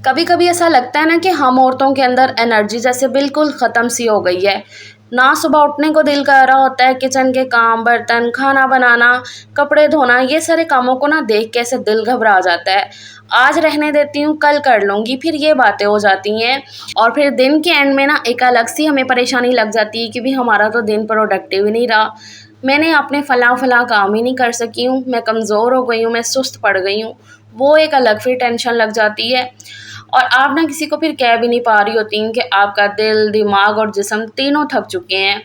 कभी कभी ऐसा लगता है ना कि हम औरतों के अंदर एनर्जी जैसे बिल्कुल ख़त्म सी हो गई है। ना सुबह उठने को दिल कर रहा होता है, किचन के काम, बर्तन, खाना बनाना, कपड़े धोना, ये सारे कामों को ना देख के ऐसे दिल घबरा जाता है। आज रहने देती हूँ, कल कर लूँगी, फिर ये बातें हो जाती हैं। और फिर दिन के एंड में ना एक अलग सी हमें परेशानी लग जाती है कि भी हमारा तो दिन प्रोडक्टिव ही नहीं रहा। मैंने अपने फ़लाँ फ़लाँ काम ही नहीं कर सकी हूँ, मैं कमज़ोर हो गई हूँ, मैं सुस्त पड़ गई हूँ। वो एक अलग फिर टेंशन लग जाती है। और आप ना किसी को फिर कह भी नहीं पा रही होती हैं कि आपका दिल, दिमाग और जिस्म तीनों थक चुके हैं।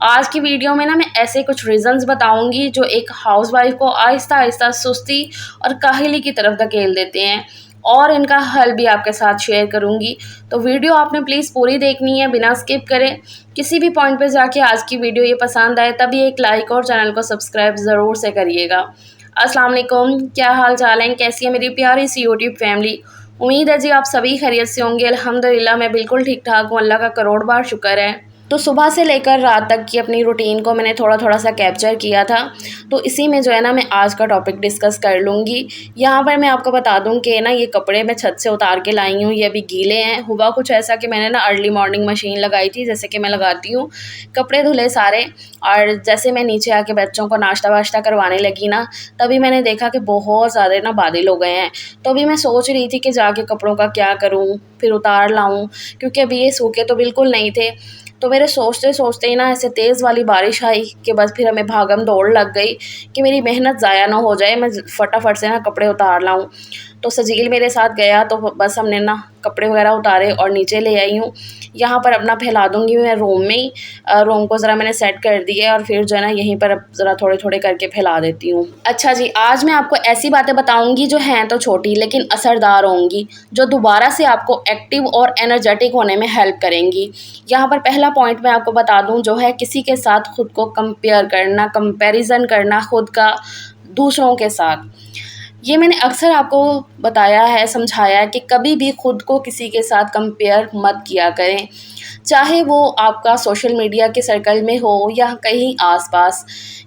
आज की वीडियो में ना मैं ऐसे कुछ रीज़न्स बताऊँगी जो एक हाउसवाइफ़ को आहिस्ता-आहिस्ता सुस्ती और काहली की तरफ धकेल देते हैं, और इनका हल भी आपके साथ शेयर करूँगी। तो वीडियो आपने प्लीज़ पूरी देखनी है, बिना स्किप करें। किसी भी पॉइंट पे जाके आज की वीडियो ये पसंद आए तभी एक लाइक और चैनल को सब्सक्राइब ज़रूर से करिएगा। अस्सलाम वालेकुम, क्या हाल चाल है? कैसी है मेरी प्यारी सी यूट्यूब फैमिली? उम्मीद है जी आप सभी खैरियत से होंगे। अल्हम्दुलिल्लाह मैं बिल्कुल ठीक-ठाक हूँ, अल्लाह का करोड़ बार शुक्र है। तो सुबह से लेकर रात तक की अपनी रूटीन को मैंने थोड़ा-थोड़ा सा कैप्चर किया था, तो इसी में जो है ना मैं आज का टॉपिक डिस्कस कर लूँगी। यहाँ पर मैं आपको बता दूँ कि ना ये कपड़े मैं छत से उतार के लाई हूँ, ये अभी गीले हैं। हुआ कुछ ऐसा कि मैंने ना अर्ली मॉर्निंग मशीन लगाई थी, जैसे कि मैं लगाती हूँ। कपड़े धुले सारे, और जैसे मैं नीचे आके बच्चों को नाश्ता-वाश्ता करवाने लगी ना, तभी मैंने देखा कि बहुत ज़्यादा ना बादल हो गए हैं। तो अभी मैं सोच रही थी कि जाके कपड़ों का क्या करूँ, फिर उतार लाऊँ, क्योंकि अभी ये सूखे तो बिल्कुल नहीं थे। तो मेरे सोचते-सोचते ही ना ऐसे तेज़ वाली बारिश आई कि बस फिर हमें भागम-दौड़ लग गई कि मेरी मेहनत ज़ाया ना हो जाए, मैं फटाफट से ना कपड़े उतार लाऊँ। तो सजील मेरे साथ गया, तो बस हमने ना कपड़े वगैरह उतारे और नीचे ले आई हूँ। यहाँ पर अपना फैला दूँगी मैं रूम में ही। रूम को ज़रा मैंने सेट कर दिया है, और फिर जो है ना यहीं पर अब ज़रा थोड़े-थोड़े करके फैला देती हूँ। अच्छा जी, आज मैं आपको ऐसी बातें बताऊँगी जो हैं तो छोटी लेकिन असरदार होंगी, जो दोबारा से आपको एक्टिव और एनर्जेटिक होने में हेल्प करेंगी। यहाँ पर पहला पॉइंट मैं आपको बता दूँ जो है किसी के साथ खुद को कंपेयर करना, कंपैरिज़न करना खुद का दूसरों के साथ। ये मैंने अक्सर आपको बताया है, समझाया है कि कभी भी खुद को किसी के साथ कंपेयर मत किया करें। चाहे वो आपका सोशल मीडिया के सर्कल में हो या कहीं आस-पास,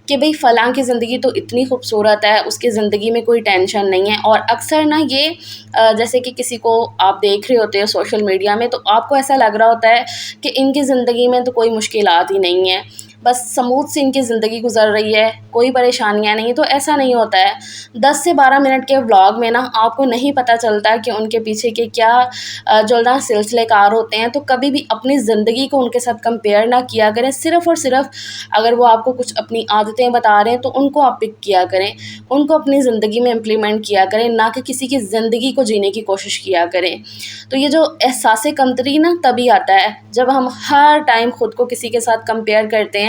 कि भई फ़लाँ की ज़िंदगी तो इतनी खूबसूरत है, उसकी ज़िंदगी में कोई टेंशन नहीं है। और अक्सर ना ये जैसे कि किसी को आप देख रहे होते हो सोशल मीडिया में, तो आपको ऐसा लग रहा होता है कि इनकी ज़िंदगी में तो कोई मुश्किलात ही नहीं है, बस स्मूथ सी इनकी ज़िंदगी गुज़र रही है, कोई परेशानियाँ नहीं। तो ऐसा नहीं होता है। 10 से 12 मिनट के व्लॉग में ना आपको नहीं पता चलता कि उनके पीछे के क्या जो ना सिलसिलेकार होते हैं। तो कभी भी अपनी ज़िंदगी को उनके साथ कंपेयर ना किया करें। सिर्फ़ और सिर्फ़ अगर वो आपको कुछ अपनी आदतें बता रहे हैं तो उनको आप पिक किया करें, उनको अपनी ज़िंदगी में इम्प्लीमेंट किया करें, ना कि किसी की ज़िंदगी को जीने की कोशिश किया करें। तो ये जो एहसास कमतरी ना तभी आता है जब हम हर टाइम खुद को किसी के साथ कंपेयर करते हैं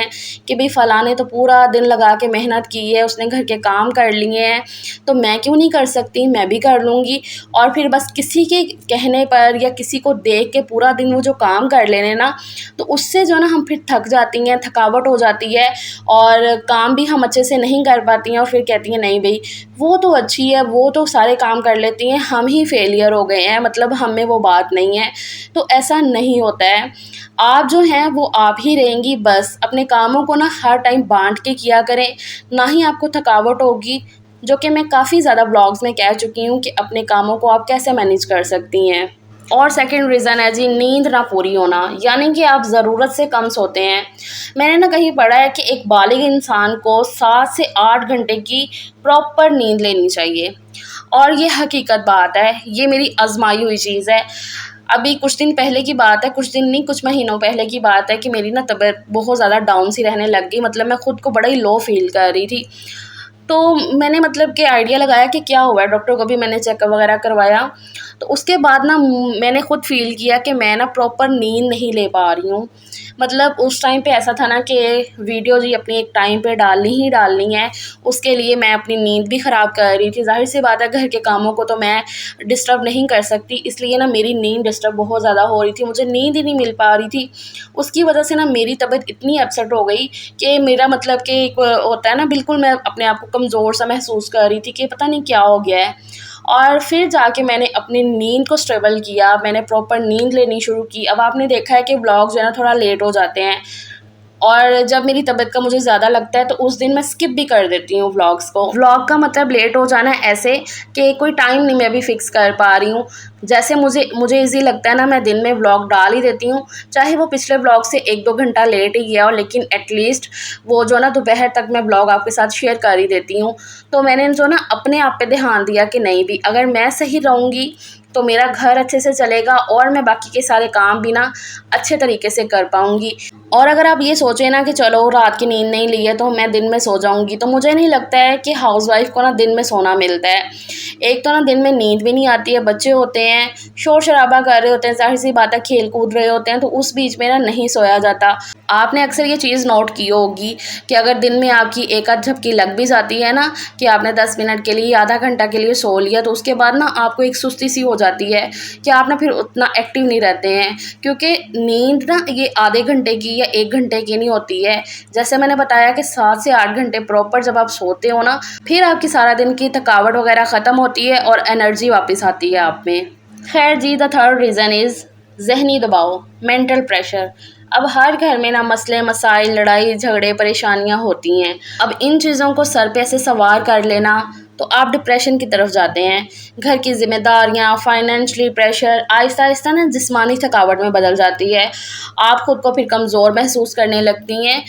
कि भई फ़लाँ ने तो पूरा दिन लगा के मेहनत की है, उसने घर के काम कर लिए हैं, तो मैं क्यों नहीं कर सकती, मैं भी कर लूँगी। और फिर बस किसी के कहने पर या किसी को देख के पूरा दिन वो जो काम कर लेने ना, तो उससे जो है ना हम फिर थक जाती हैं, थकावट हो जाती है, और काम भी हम अच्छे से नहीं कर पाती हैं। और फिर कहती हैं नहीं भई वो तो अच्छी है, वो तो सारे काम कर लेती हैं, हम ही फेलियर हो गए हैं, मतलब हम में वो बात नहीं है। तो ऐसा नहीं होता है। आप जो हैं वो आप ही रहेंगी, बस अपने कामों को ना हर टाइम बाँट के किया करें, ना ही आपको थकावट होगी, जो कि मैं काफ़ी ज़्यादा व्लॉग्स में कह चुकी हूँ कि अपने कामों को आप कैसे मैनेज कर सकती हैं। और सेकंड रीज़न है जी नींद ना पूरी होना, यानी कि आप ज़रूरत से कम सोते हैं। मैंने ना कहीं पढ़ा है कि एक बालिग इंसान को 7 से 8 घंटे की प्रॉपर नींद लेनी चाहिए, और ये हकीकत बात है, ये मेरी आज़माई हुई चीज़ है। अभी कुछ दिन पहले की बात है, कुछ दिन नहीं कुछ महीनों पहले की बात है कि मेरी ना तबीयत बहुत ज़्यादा डाउन सी रहने लग गई, मतलब मैं खुद को बड़ा ही लो फ़ील कर रही थी। तो मैंने मतलब कि आइडिया लगाया कि क्या हुआ है, डॉक्टर को भी मैंने चेकअप वगैरह करवाया। तो उसके बाद ना मैंने खुद फ़ील किया कि मैं ना प्रॉपर नींद नहीं ले पा रही हूँ। मतलब उस टाइम पे ऐसा था ना कि वीडियो जी अपनी एक टाइम पे डालनी ही डालनी है, उसके लिए मैं अपनी नींद भी ख़राब कर रही थी। ज़ाहिर-सी बात है घर के कामों को तो मैं डिस्टर्ब नहीं कर सकती, इसलिए ना मेरी नींद डिस्टर्ब बहुत ज़्यादा हो रही थी, मुझे नींद ही नहीं मिल पा रही थी। उसकी वजह से ना मेरी तबीयत इतनी अपसेट हो गई कि मेरा मतलब कि एक होता है ना, बिल्कुल मैं अपने आप को कमज़ोर सा महसूस कर रही थी कि पता नहीं क्या हो गया है। और फिर जाके मैंने अपनी नींद को स्टेबल किया, मैंने प्रॉपर नींद लेनी शुरू की। अब आपने देखा है कि व्लॉग्स जो है ना थोड़ा लेट हो जाते हैं, और जब मेरी तबीयत का मुझे ज़्यादा लगता है तो उस दिन मैं स्किप भी कर देती हूँ व्लॉग्स को। व्लॉग का मतलब लेट हो जाना ऐसे कि कोई टाइम नहीं मैं अभी फ़िक्स कर पा रही हूँ। जैसे मुझे ईज़ी लगता है ना, मैं दिन में व्लॉग डाल ही देती हूँ, चाहे वो पिछले व्लॉग से 1-2 घंटा लेट ही गया हो, लेकिन एटलीस्ट वो जो ना दोपहर तक मैं व्लॉग आपके साथ शेयर कर ही देती हूँ। तो मैंने जो ना अपने आप पे ध्यान दिया कि नहीं भी, अगर मैं सही रहूँगी तो मेरा घर अच्छे से चलेगा और मैं बाकी के सारे काम भी ना अच्छे तरीके से कर पाऊँगी। और अगर आप ये सोचें ना कि चलो रात की नींद नहीं ली है तो मैं दिन में सो जाऊँगी, तो मुझे नहीं लगता है कि हाउसवाइफ़ को ना दिन में सोना मिलता है। एक तो ना दिन में नींद भी नहीं आती है, बच्चे होते हैं, शोर-शराबा कर रहे होते हैं, ज़ाहिर-सी बात है खेल-कूद रहे होते हैं, तो उस बीच में ना नहीं सोया जाता। आपने अक्सर ये चीज़ नोट की होगी कि अगर दिन में आपकी एक आध झपकी लग भी जाती है ना कि आपने 10 मिनट के लिए, आधा घंटा के लिए सो लिया, तो उसके बाद ना आपको एक सुस्ती सी हो जाती है कि आप ना फिर उतना एक्टिव नहीं रहते हैं, क्योंकि नींद ना ये आधे घंटे की या 1 घंटे की नहीं होती है। जैसे मैंने बताया कि 7 से 8 घंटे प्रॉपर जब आप सोते हो ना, फिर आपकी सारा दिन की थकावट वगैरह ख़त्म होती है और एनर्जी वापस आती है आप में। खैर जी, द थर्ड रीज़न इज़ ज़हनी दबाव, मेंटल प्रेशर। अब हर घर में ना मसले मसाइल, लड़ाई झगड़े, परेशानियाँ होती हैं। अब इन चीज़ों को सर पे ऐसे सवार कर लेना तो आप डिप्रेशन की तरफ जाते हैं। घर की ज़िम्मेदारियाँ, फाइनेंशियली प्रेशर आहिस्ता-आहिस्ता ना जिस्मानी थकावट में बदल जाती है। आप खुद को फिर कमज़ोर महसूस करने लगती हैं।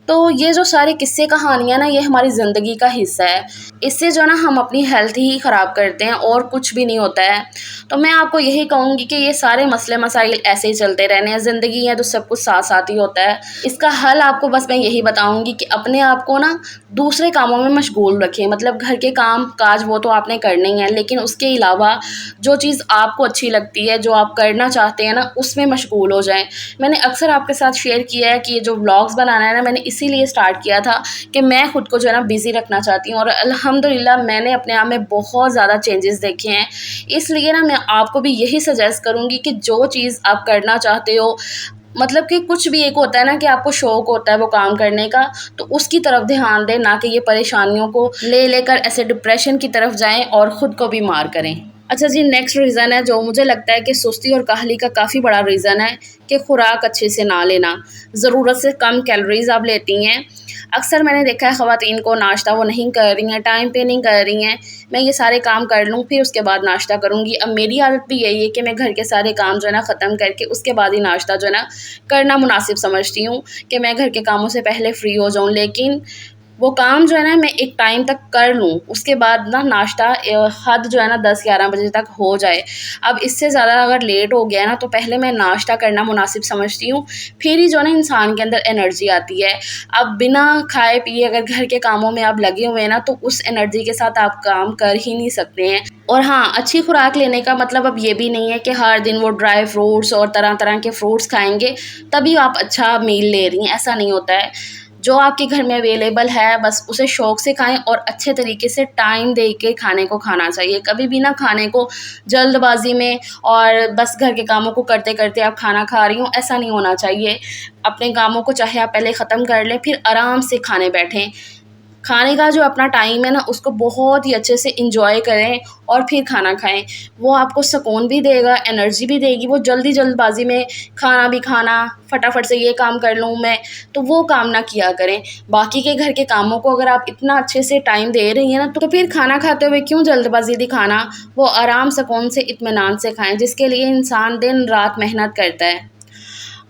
तो ये जो सारे किस्से कहानियाँ ना, ये हमारी ज़िंदगी का हिस्सा है। इससे जो ना हम अपनी हेल्थ ही ख़राब करते हैं और कुछ भी नहीं होता है। तो मैं आपको यही कहूँगी कि ये सारे मसले मसाइल ऐसे ही चलते रहने हैं, ज़िंदगी है तो सब कुछ साथ-साथ ही होता है। इसका हल आपको बस मैं यही बताऊँगी कि अपने आप को ना दूसरे कामों में मशगूल रखें। मतलब घर के काम-काज वो तो आपने करने ही हैं, लेकिन उसके अलावा जो चीज़ आपको अच्छी लगती है, जो आप करना चाहते हैं ना, उसमें मशगूल हो जाएँ। मैंने अक्सर आपके साथ शेयर किया है कि ये जो व्लॉग्स बनाना है ना, मैंने इसीलिए स्टार्ट किया था कि मैं खुद को जो है ना बिज़ी रखना चाहती हूँ, और अल्हम्दुलिल्लाह मैंने अपने आप में बहुत ज़्यादा चेंजेस देखे हैं। इसलिए ना मैं आपको भी यही सजेस्ट करूँगी कि जो चीज़ आप करना चाहते हो, मतलब कि कुछ भी एक होता है ना कि आपको शौक होता है वो काम करने का, तो उसकी तरफ ध्यान दें, ना कि ये परेशानियों को लेकर ऐसे डिप्रेशन की तरफ जाएँ और ख़ुद को भी मार करें। अच्छा जी, नेक्स्ट रीज़न है जो मुझे लगता है कि सुस्ती और काहली का काफ़ी बड़ा रीज़न है कि खुराक अच्छे से ना लेना। ज़रूरत से कम कैलोरीज़ आप लेती हैं। अक्सर मैंने देखा है ख़वातीन को नाश्ता वो नहीं कर रही हैं, टाइम पे नहीं कर रही हैं। मैं ये सारे काम कर लूँ फिर उसके बाद नाश्ता करूँगी। अब मेरी आदत भी यही है कि मैं घर के सारे काम जो है ना ख़त्म करके उसके बाद ही नाश्ता जो है ना करना मुनासिब समझती हूँ कि मैं घर के कामों से पहले फ्री हो जाऊँ। लेकिन वो काम जो है ना मैं एक टाइम तक कर लूँ, उसके बाद ना नाश्ता हद जो है ना 10-11 बजे तक हो जाए। अब इससे ज़्यादा अगर लेट हो गया ना तो पहले मैं नाश्ता करना मुनासिब समझती हूँ, फिर ही जो है ना इंसान के अंदर एनर्जी आती है। अब बिना खाए पिए अगर घर के कामों में आप लगे हुए हैं ना, तो उस एनर्जी के साथ आप काम कर ही नहीं सकते हैं। और हाँ, अच्छी खुराक लेने का मतलब अब ये भी नहीं है कि हर दिन वो ड्राई फ्रूट्स और तरह-तरह के फ्रूट्स खाएँगे तभी आप अच्छा मील ले रही हैं, ऐसा नहीं होता है। जो आपके घर में अवेलेबल है बस उसे शौक़ से खाएँ और अच्छे तरीके से टाइम दे के खाने को खाना चाहिए। कभी भी ना खाने को जल्दबाज़ी में और बस घर के कामों को करते-करते आप खाना खा रही हो, ऐसा नहीं होना चाहिए। अपने कामों को चाहे आप पहले ख़त्म कर लें, फिर आराम से खाने बैठें। खाने का जो अपना टाइम है ना, उसको बहुत ही अच्छे से एन्जॉय करें और फिर खाना खाएँ। वो आपको सुकून भी देगा, एनर्जी भी देगी। वो जल्दबाज़ी में खाना भी खाना, फटाफट से ये काम कर लूँ मैं, तो वो काम ना किया करें। बाकी के घर के कामों को अगर आप इतना अच्छे से टाइम दे रही हैं ना, तो फिर खाना खाते हुए क्यों जल्दबाज़ी दिखाना? वो आराम सुकून से इत्मीनान से खाएँ, जिसके लिए इंसान दिन-रात मेहनत करता है।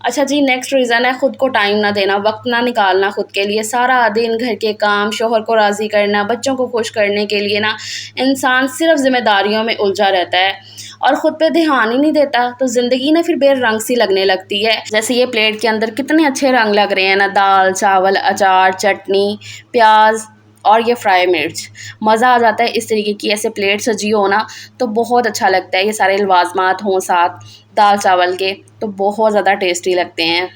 अच्छा जी, नेक्स्ट रीज़न है खुद को टाइम ना देना, वक़्त ना निकालना खुद के लिए। सारा दिन घर के काम, शौहर को राज़ी करना, बच्चों को खुश करने के लिए ना इंसान सिर्फ़ ज़िम्मेदारियों में उलझा रहता है और ख़ुद पे ध्यान ही नहीं देता, तो ज़िंदगी ना फिर बेरंग सी लगने लगती है। जैसे ये प्लेट के अंदर कितने अच्छे रंग लग रहे हैं ना, दाल, चावल, अचार, चटनी, प्याज़ और ये फ्राई मिर्च। मज़ा आ जाता है इस तरीके की ऐसे प्लेट सजी हो ना, तो बहुत अच्छा लगता है। ये सारे लवाज़मात हों साथ दाल चावल के, तो बहुत ज़्यादा टेस्टी लगते हैं।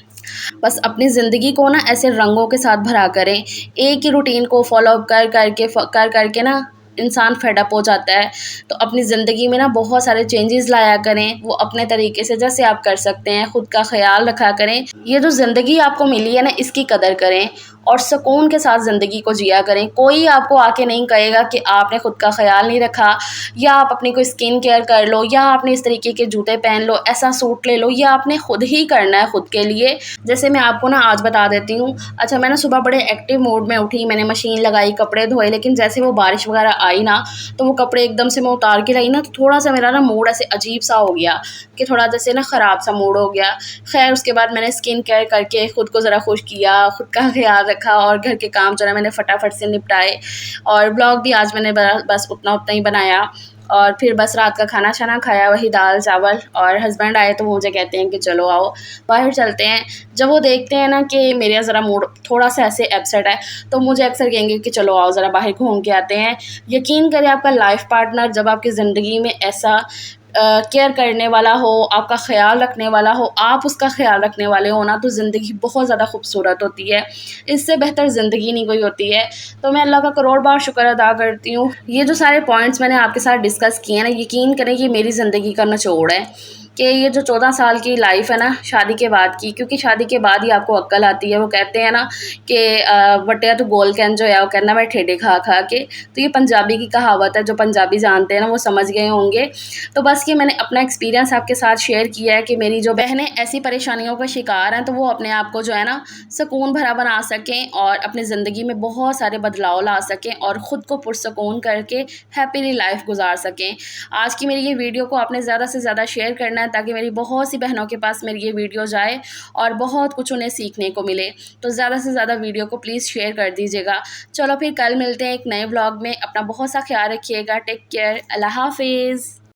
बस अपनी ज़िंदगी को ना ऐसे रंगों के साथ भरा करें। एक ही रूटीन को फ़ॉलो कर के ना इंसान फेड अप हो जाता है। तो अपनी ज़िंदगी में ना बहुत सारे चेंजेस लाया करें, वो अपने तरीके से जैसे आप कर सकते हैं। खुद का ख़्याल रखा करें। ये जो ज़िंदगी आपको मिली है ना, इसकी कदर करें और सुकून के साथ ज़िंदगी को जिया करें। कोई आपको आके नहीं कहेगा कि आपने खुद का ख्याल नहीं रखा, या आप अपनी कोई स्किन केयर कर लो, या आपने इस तरीके के जूते पहन लो, ऐसा सूट ले लो, या आपने खुद ही करना है खुद के लिए। जैसे मैं आपको ना आज बता देती हूँ। अच्छा, मैं ना सुबह बड़े एक्टिव मूड में उठी, मैंने मशीन लगाई, कपड़े धोए, लेकिन जैसे वो बारिश वगैरह आई ना, तो वो कपड़े एकदम से मैं उतार के लाई ना, तो थोड़ा सा मेरा ना मूड ऐसे अजीब सा हो गया कि थोड़ा जैसे ना ख़राब सा मूड हो गया। खैर उसके बाद मैंने स्किन केयर करके खुद को ज़रा खुश किया, खुद का ख्याल रखा, और घर के काम जो है मैंने फटाफट से निपटाए। और ब्लॉग भी आज मैंने बस उतना उतना ही बनाया। और फिर बस रात का खाना शाना खाया, वही दाल चावल। और हस्बैंड आए तो वो मुझे कहते हैं कि चलो आओ बाहर चलते हैं। जब वो देखते हैं ना कि मेरा ज़रा मूड थोड़ा सा ऐसे अपसेट है, तो मुझे अक्सर कहेंगे कि चलो आओ ज़रा बाहर घूम के आते हैं। यकीन करें, आपका लाइफ पार्टनर जब आपकी ज़िंदगी में ऐसा केयर करने वाला हो, आपका ख़्याल रखने वाला हो, आप उसका ख़्याल रखने वाले हो ना, तो ज़िंदगी बहुत ज़्यादा खूबसूरत होती है। इससे बेहतर ज़िंदगी नहीं कोई होती है। तो मैं अल्लाह का करोड़ बार शुक्र अदा करती हूँ। ये जो सारे पॉइंट्स मैंने आपके साथ डिस्कस किए हैं ना, यकीन करें कि मेरी ज़िंदगी का निचोड़ है कि ये जो 14 साल की लाइफ है ना शादी के बाद की, क्योंकि शादी के बाद ही आपको अक्ल आती है। वो कहते हैं ना कि वटिया तो गोल कैन जो है वो कहना मैं ठेडे खा खा के। तो ये पंजाबी की कहावत है, जो पंजाबी जानते हैं ना वो समझ गए होंगे। तो बस ये मैंने अपना एक्सपीरियंस आपके साथ शेयर किया है कि मेरी जो बहनें ऐसी परेशानियों का शिकार हैं, तो वो अपने आप को जो है ना सुकून भरा बना सकें और अपनी ज़िंदगी में बहुत सारे बदलाव ला सकें और ख़ुद को पुरसकून करके हैप्पीली लाइफ गुजार सकें। आज की मेरी ये वीडियो को आपने ज़्यादा से ज़्यादा शेयर करना है, ताकि मेरी बहुत सी बहनों के पास मेरी ये वीडियो जाए और बहुत कुछ उन्हें सीखने को मिले। तो ज़्यादा से ज़्यादा वीडियो को प्लीज़ शेयर कर दीजिएगा। चलो फिर कल मिलते हैं एक नए व्लॉग में। अपना बहुत सा ख्याल रखिएगा। Take care. अल्लाह हाफिज़।